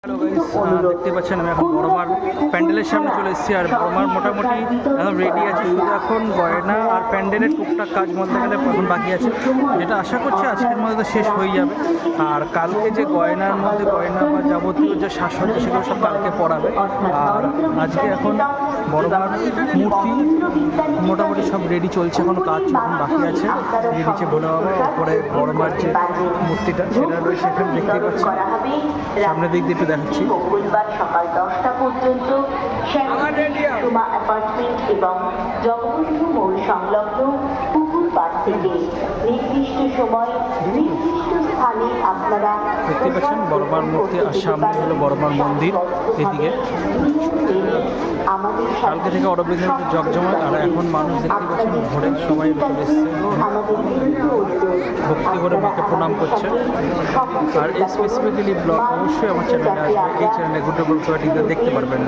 Hello guys, দেখতে পাচ্ছেন আমি এখন বড়মার প্যান্ডেলের সামনে চলে এসেছি। আর বড়মার মোটামুটি এখন রেডি আছে, শুধু এখন গয়না আর প্যান্ডেলের টুকটাক কাজ বলতে গেলে এখন বাকি আছে, যেটা আশা করছি আজকের মধ্যে তো শেষ হয়ে যাবে। আর কালকে যে গয়নার মধ্যে গয়না বা যাবতীয় যে সাজসজ্জা সেগুলো সব কালকে পড়াবে। আর আজকে এখন বড়মার মূর্তি মোটামুটি সব রেডি চলছে, এখনো কাজ যখন বাকি আছে। এই নিচে ভোলে বাবা, উপরে বড়মার যে মূর্তিটা সেটা রয়েছে এখানে দেখতে পাচ্ছি। সামনের দিক দিয়ে একটু দেখাচ্ছি। মঙ্গলবার সকাল 10টা পর্যন্ত শ্যামা অ্যাপার্টমেন্ট এবং জগবন্ধু মোড় সংলগ্ন পুকুর পাড় থেকে নির্দিষ্ট সময় নির্দিষ্ট স্থানে আপনারা দেখতে পাচ্ছেন বড়মার মূর্তি, আর সামনে হলো বড়মার মন্দির। এদিকে কালকে থেকে অরবিন্দ জগজমাট। আর এখন মানুষ দেখতে পাচ্ছেন ভোরে সবাই চলে এসছে, ভক্তি করে মাকে প্রণাম করছে। আর এই স্পেসিফিক্যালি ব্লগ অবশ্যই আমার চ্যানেলে আসবে, এই চ্যানেলে গুড দেখতে পারবেন।